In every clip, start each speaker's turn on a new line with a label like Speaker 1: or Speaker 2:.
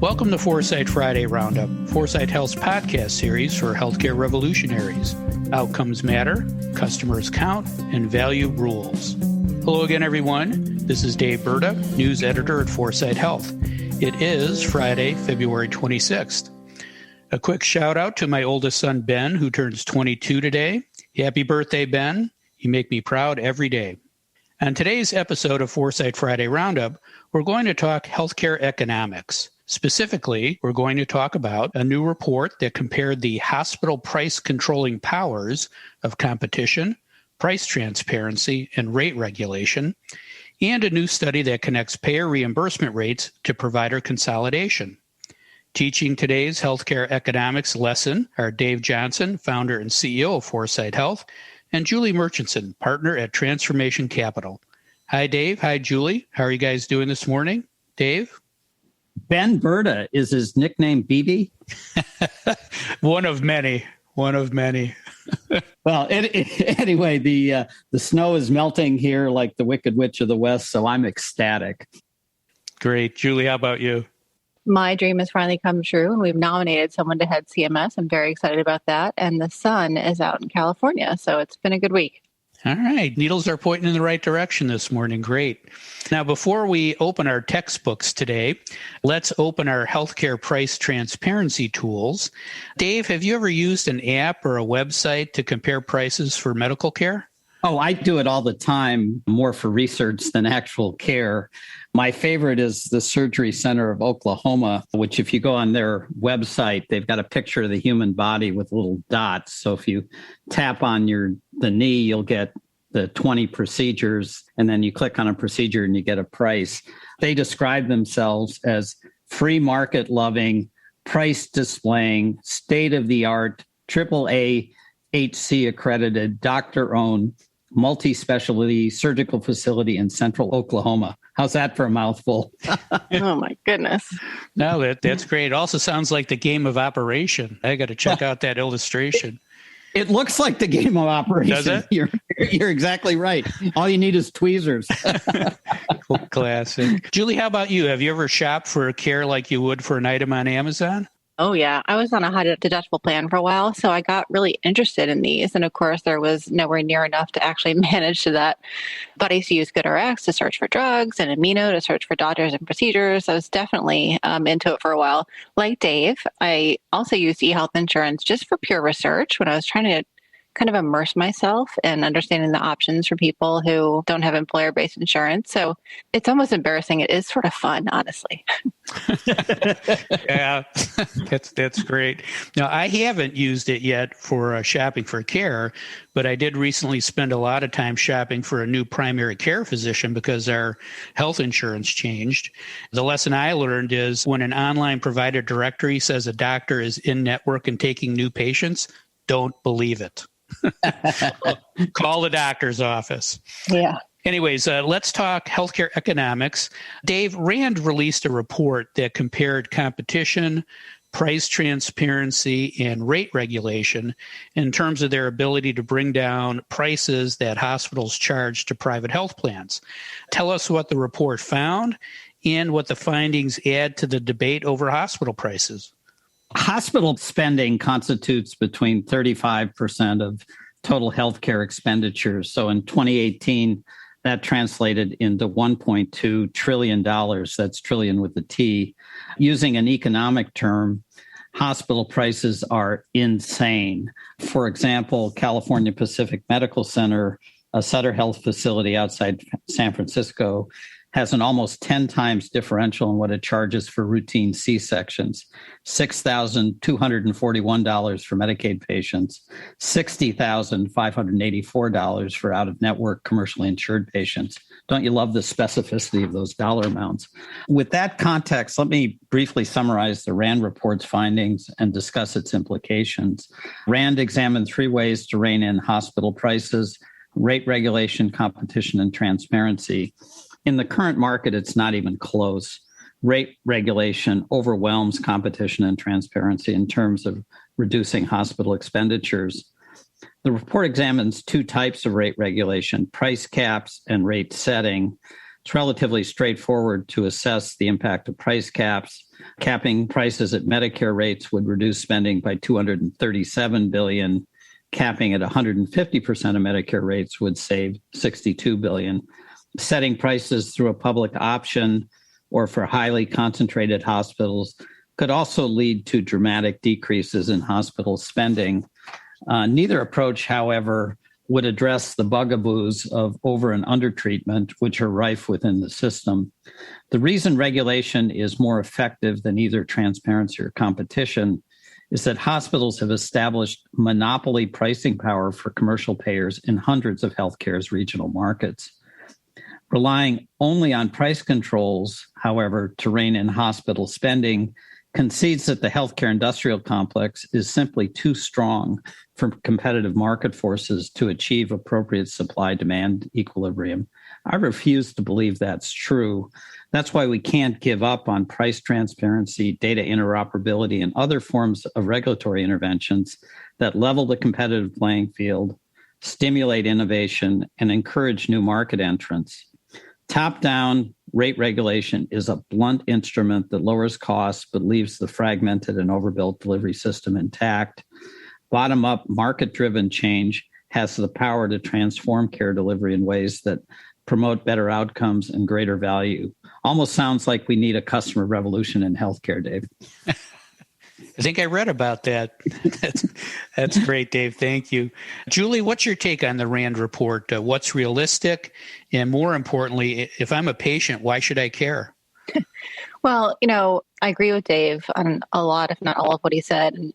Speaker 1: Welcome to 4sight Friday Roundup, 4sight Health's podcast series for healthcare revolutionaries. Outcomes matter, customers count, and value rules. Hello again, everyone. This is Dave Burda, news editor at 4sight Health. It is Friday, February 26th. A quick shout out to my oldest son, Ben, who turns 22 today. Happy birthday, Ben. You make me proud every day. On today's episode of 4sight Friday Roundup, we're going to talk healthcare economics. Specifically, we're going to talk about a new report that compared the hospital price controlling powers of competition, price transparency, and rate regulation, and a new study that connects payer reimbursement rates to provider consolidation. Teaching today's healthcare economics lesson are Dave Johnson, founder and CEO of 4sight Health, and Julie Murchinson, partner at Transformation Capital. Hi, Dave. Hi, Julie. How are you guys doing this morning? Dave?
Speaker 2: Ben Burda, is his nickname BB?
Speaker 1: One of many.
Speaker 2: Well, anyway, the snow is melting here like the Wicked Witch of the West, so I'm ecstatic.
Speaker 1: Great. Julie, how about you?
Speaker 3: My dream has finally come true, and we've nominated someone to head CMS. I'm very excited about that. And the sun is out in California, so it's been a good week.
Speaker 1: All right. Needles are pointing in the right direction this morning. Great. Now, before we open our textbooks today, let's open our healthcare price transparency tools. Dave, have you ever used an app or a website to compare prices for medical care?
Speaker 2: Oh, I do it all the time, more for research than actual care. My favorite is the Surgery Center of Oklahoma, which if you go on their website, they've got a picture of the human body with little dots. So if you tap on the knee, you'll get the 20 procedures, and then you click on a procedure and you get a price. They describe themselves as free market loving, price displaying, state-of-the-art, AAA HC accredited, doctor-owned, multi-specialty surgical facility in central Oklahoma. How's that for a mouthful?
Speaker 3: Oh, my goodness.
Speaker 1: No, that's great. It also sounds like the game of Operation. I got to check out that illustration.
Speaker 2: It looks like the game of Operation.
Speaker 1: Does it?
Speaker 2: You're exactly right. All you need is tweezers.
Speaker 1: Classic. Julie, how about you? Have you ever shopped for care like you would for an item on Amazon?
Speaker 3: Oh, yeah. I was on a high deductible plan for a while, so I got really interested in these. And of course, there was nowhere near enough to actually manage to that. But I used to use GoodRx to search for drugs and Amino to search for doctors and procedures. I was definitely into it for a while. Like Dave, I also used eHealth insurance just for pure research when I was trying to kind of immerse myself in understanding the options for people who don't have employer-based insurance. So it's almost embarrassing. It is sort of fun, honestly.
Speaker 1: Yeah, that's great. Now, I haven't used it yet for shopping for care, but I did recently spend a lot of time shopping for a new primary care physician because our health insurance changed. The lesson I learned is when an online provider directory says a doctor is in network and taking new patients, don't believe it. Call the doctor's office.
Speaker 3: Yeah.
Speaker 1: Anyways, let's talk healthcare economics. Dave, Rand released a report that compared competition, price transparency, and rate regulation in terms of their ability to bring down prices that hospitals charge to private health plans. Tell us what the report found and what the findings add to the debate over hospital prices.
Speaker 2: Hospital spending constitutes between 35% of total healthcare expenditures. So in 2018, that translated into $1.2 trillion. That's trillion with a T. Using an economic term, hospital prices are insane. For example, California Pacific Medical Center, a Sutter Health facility outside San Francisco, has an almost 10 times differential in what it charges for routine C-sections, $6,241 for Medicaid patients, $60,584 for out-of-network commercially insured patients. Don't you love the specificity of those dollar amounts? With that context, let me briefly summarize the RAND report's findings and discuss its implications. RAND examined 3 ways to rein in hospital prices: rate regulation, competition, and transparency. In the current market, it's not even close. Rate regulation overwhelms competition and transparency in terms of reducing hospital expenditures. The report examines 2 types of rate regulation: price caps and rate setting. It's relatively straightforward to assess the impact of price caps. Capping prices at Medicare rates would reduce spending by $237 billion. Capping at 150% of Medicare rates would save $62 billion. Setting prices through a public option or for highly concentrated hospitals could also lead to dramatic decreases in hospital spending. Neither approach, however, would address the bugaboos of over and undertreatment, which are rife within the system. The reason regulation is more effective than either transparency or competition is that hospitals have established monopoly pricing power for commercial payers in hundreds of healthcare's regional markets. Relying only on price controls, however, to rein in hospital spending concedes that the healthcare industrial complex is simply too strong for competitive market forces to achieve appropriate supply-demand equilibrium. I refuse to believe that's true. That's why we can't give up on price transparency, data interoperability, and other forms of regulatory interventions that level the competitive playing field, stimulate innovation, and encourage new market entrants. Top-down rate regulation is a blunt instrument that lowers costs but leaves the fragmented and overbuilt delivery system intact. Bottom-up, market-driven change has the power to transform care delivery in ways that promote better outcomes and greater value. Almost sounds like we need a customer revolution in healthcare, Dave.
Speaker 1: I think I read about that. That's great, Dave. Thank you. Julie, what's your take on the RAND report? What's realistic? And more importantly, if I'm a patient, why should I care?
Speaker 3: Well, I agree with Dave on a lot, if not all of what he said. And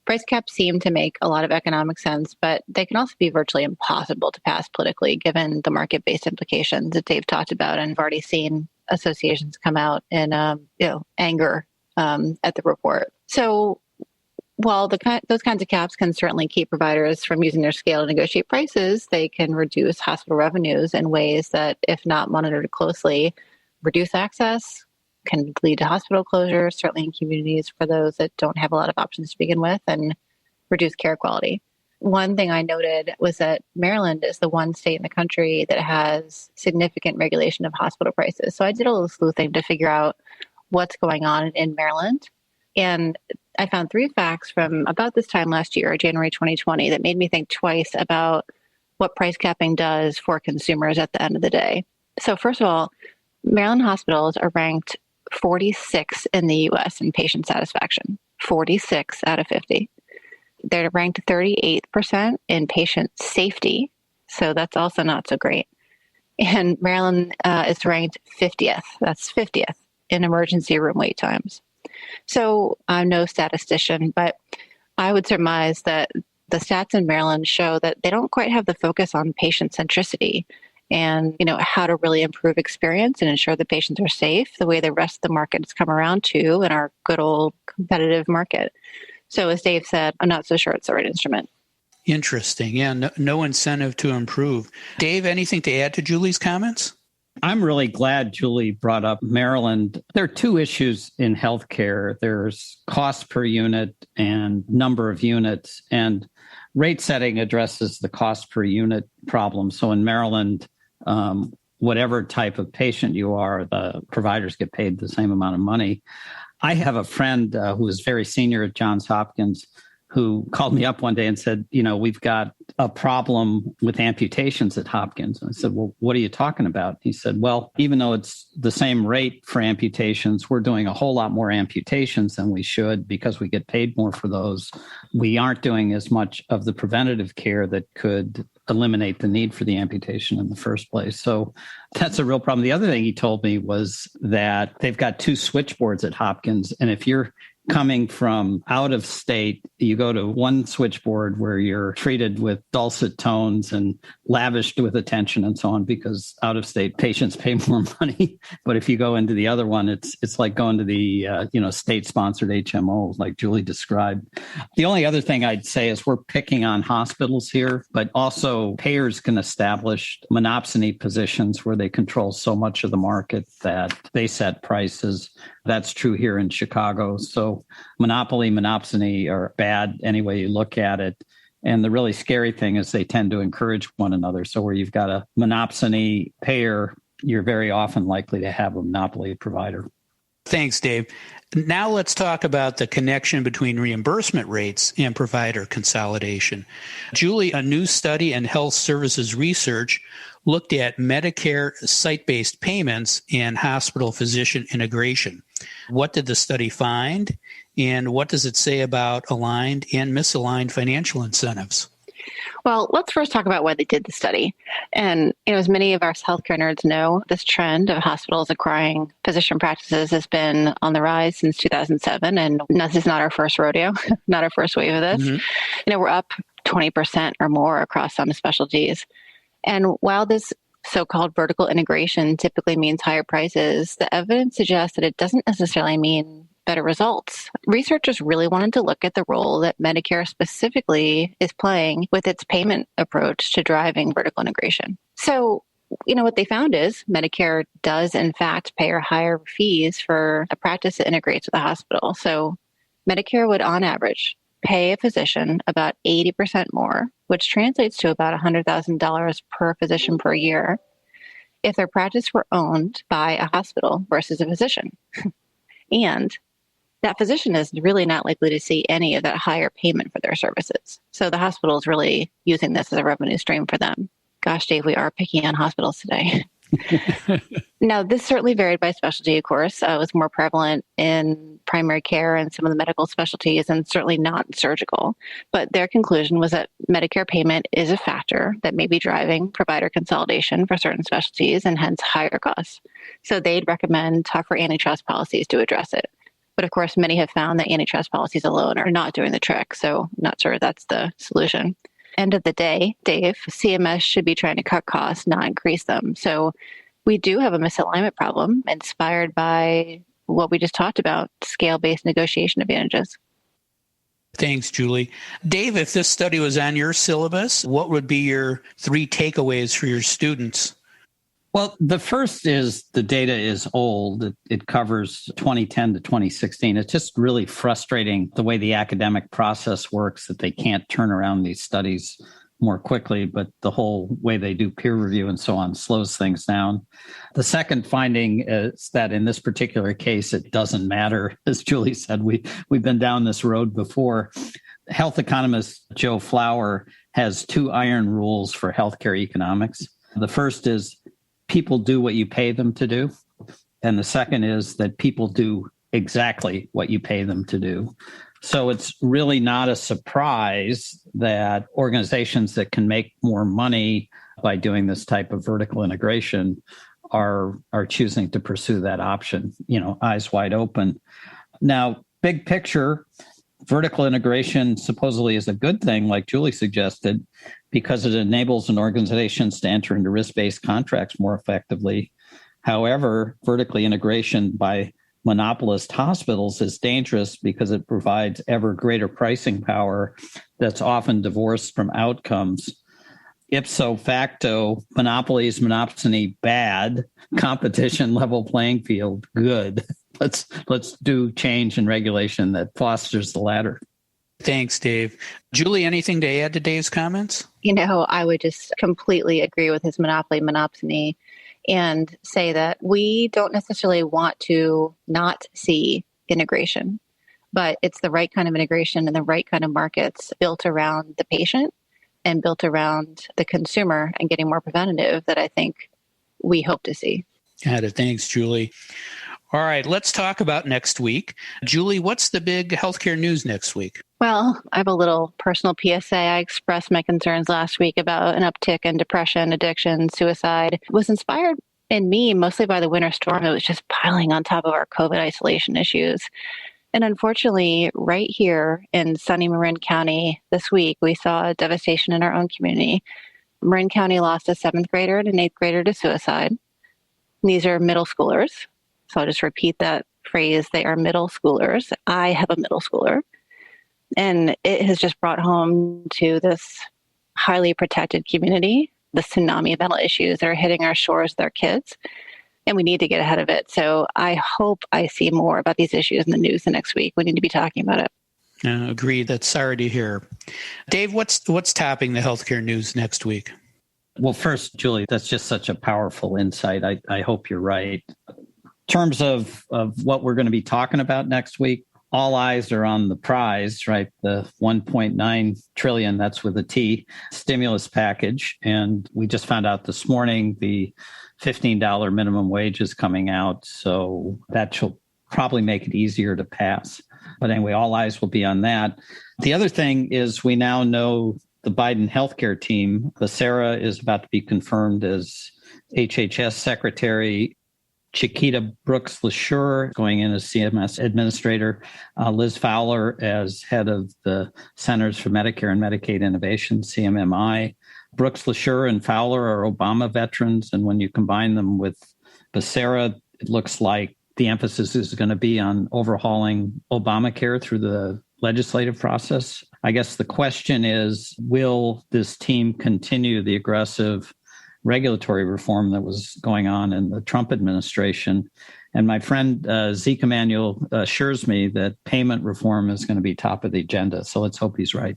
Speaker 3: price caps seem to make a lot of economic sense, but they can also be virtually impossible to pass politically, given the market-based implications that Dave talked about. And I've already seen associations come out in anger at the report. So while those kinds of caps can certainly keep providers from using their scale to negotiate prices, they can reduce hospital revenues in ways that, if not monitored closely, reduce access, can lead to hospital closures, certainly in communities for those that don't have a lot of options to begin with, and reduce care quality. One thing I noted was that Maryland is the one state in the country that has significant regulation of hospital prices. So I did a little sleuthing to figure out what's going on in Maryland. And I found 3 facts from about this time last year, January 2020, that made me think twice about what price capping does for consumers at the end of the day. So first of all, Maryland hospitals are ranked 46 in the U.S. in patient satisfaction, 46 out of 50. They're ranked 38% in patient safety, so that's also not so great. And Maryland is ranked 50th, that's 50th in emergency room wait times. So I'm no statistician, but I would surmise that the stats in Maryland show that they don't quite have the focus on patient centricity and, how to really improve experience and ensure that patients are safe the way the rest of the market has come around to in our good old competitive market. So as Dave said, I'm not so sure it's the right instrument.
Speaker 1: Interesting. Yeah, no incentive to improve. Dave, anything to add to Julie's comments?
Speaker 2: I'm really glad Julie brought up Maryland. There are 2 issues in healthcare. There's cost per unit and number of units, and rate setting addresses the cost per unit problem. So in Maryland, whatever type of patient you are, the providers get paid the same amount of money. I have a friend who is very senior at Johns Hopkins who called me up one day and said, we've got a problem with amputations at Hopkins. And I said, well, what are you talking about? He said, well, even though it's the same rate for amputations, we're doing a whole lot more amputations than we should because we get paid more for those. We aren't doing as much of the preventative care that could eliminate the need for the amputation in the first place. So that's a real problem. The other thing he told me was that they've got 2 switchboards at Hopkins. And if you're coming from out of state, you go to one switchboard where you're treated with dulcet tones and lavished with attention and so on, because out of state patients pay more money. But if you go into the other one, it's like going to the state sponsored HMO, like Julie described. The only other thing I'd say is we're picking on hospitals here, but also payers can establish monopsony positions where they control so much of the market that they set prices. That's true here in Chicago. So monopoly, monopsony are bad any way you look at it. And the really scary thing is they tend to encourage one another. So where you've got a monopsony payer you're very often likely to have a monopoly provider.
Speaker 1: Thanks, Dave. Now let's talk about the connection between reimbursement rates and provider consolidation. Julie, a new study in health services research looked at Medicare site-based payments and hospital physician integration. What did the study find, and what does it say about aligned and misaligned financial incentives?
Speaker 3: Well, let's first talk about why they did the study. And as many of our healthcare nerds know, this trend of hospitals acquiring physician practices has been on the rise since 2007. And this is not our first rodeo, not our first wave of this. Mm-hmm. We're up 20% or more across some specialties. And while this so-called vertical integration typically means higher prices, the evidence suggests that it doesn't necessarily mean better results. Researchers really wanted to look at the role that Medicare specifically is playing with its payment approach to driving vertical integration. So, what they found is Medicare does in fact pay higher fees for a practice that integrates with a hospital. So Medicare would on average pay a physician about 80% more, which translates to about $100,000 per physician per year, if their practice were owned by a hospital versus a physician. And that physician is really not likely to see any of that higher payment for their services. So the hospital is really using this as a revenue stream for them. Gosh, Dave, we are picking on hospitals today. Now, this certainly varied by specialty, of course. It was more prevalent in primary care and some of the medical specialties, and certainly not surgical. But their conclusion was that Medicare payment is a factor that may be driving provider consolidation for certain specialties and hence higher costs. So they'd recommend tougher antitrust policies to address it. But of course, many have found that antitrust policies alone are not doing the trick. So I'm not sure that's the solution. End of the day, Dave, CMS should be trying to cut costs, not increase them. So we do have a misalignment problem inspired by what we just talked about, scale-based negotiation advantages.
Speaker 1: Thanks, Julie. Dave, if this study was on your syllabus, what would be your 3 takeaways for your students?
Speaker 2: Well, the first is the data is old. It covers 2010 to 2016. It's just really frustrating the way the academic process works, that they can't turn around these studies more quickly, but the whole way they do peer review and so on slows things down. The second finding is that in this particular case, it doesn't matter. As Julie said, we've been down this road before. Health economist Joe Flower has 2 iron rules for healthcare economics. The first is people do what you pay them to do. And the second is that people do exactly what you pay them to do. So it's really not a surprise that organizations that can make more money by doing this type of vertical integration are choosing to pursue that option, eyes wide open. Now, big picture, vertical integration supposedly is a good thing, like Julie suggested, because it enables an organizations to enter into risk-based contracts more effectively. However, vertical integration by monopolist hospitals is dangerous because it provides ever greater pricing power that's often divorced from outcomes. Ipso facto, monopolies, monopsony, bad. Competition, level playing field, good. Let's do change and regulation that fosters the latter.
Speaker 1: Thanks, Dave. Julie, anything to add to Dave's comments?
Speaker 3: I would just completely agree with his monopoly, monopsony, and say that we don't necessarily want to not see integration, but it's the right kind of integration and the right kind of markets built around the patient and built around the consumer and getting more preventative that I think we hope to see.
Speaker 1: Got it. Thanks, Julie. All right, let's talk about next week. Julie, what's the big healthcare news next week?
Speaker 3: Well, I have a little personal PSA. I expressed my concerns last week about an uptick in depression, addiction, suicide. It was inspired in me mostly by the winter storm. It was just piling on top of our COVID isolation issues. And unfortunately, right here in sunny Marin County this week, we saw a devastation in our own community. Marin County lost a 7th grader and an 8th grader to suicide. These are middle schoolers. So I'll just repeat that phrase. They are middle schoolers. I have a middle schooler. And it has just brought home to this highly protected community the tsunami of mental issues that are hitting our shores with our kids. And we need to get ahead of it. So I hope I see more about these issues in the news the next week. We need to be talking about it.
Speaker 1: Agreed. That's sorry to hear. Dave, what's topping the healthcare news next week?
Speaker 2: Well, first, Julie, that's just such a powerful insight. I hope you're right. In terms of what we're going to be talking about next week, all eyes are on the prize, right? The 1.9 trillion, that's with a T, stimulus package. And we just found out this morning the $15 minimum wage is coming out. So that shall probably make it easier to pass. But anyway, all eyes will be on that. The other thing is we now know the Biden healthcare team. Becerra is about to be confirmed as HHS secretary. Chiquita Brooks-LaSure going in as CMS administrator, Liz Fowler as head of the Centers for Medicare and Medicaid Innovation, CMMI. Brooks-LaSure and Fowler are Obama veterans, and when you combine them with Becerra, it looks like the emphasis is going to be on overhauling Obamacare through the legislative process. I guess the question is, will this team continue the aggressive regulatory reform that was going on in the Trump administration? And my friend Zeke Emanuel assures me that payment reform is going to be top of the agenda. So let's hope he's right.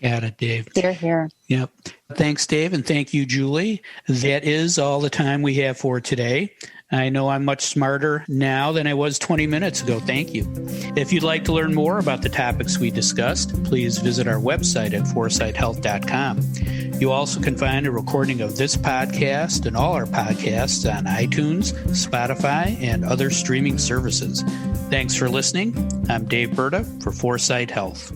Speaker 1: Got it, Dave.
Speaker 3: Here.
Speaker 1: Yep. Thanks, Dave, and thank you, Julie. That is all the time we have for today. I know I'm much smarter now than I was 20 minutes ago. Thank you. If you'd like to learn more about the topics we discussed, please visit our website at 4sighthealth.com. You also can find a recording of this podcast and all our podcasts on iTunes, Spotify, and other streaming services. Thanks for listening. I'm Dave Burda for 4sight Health.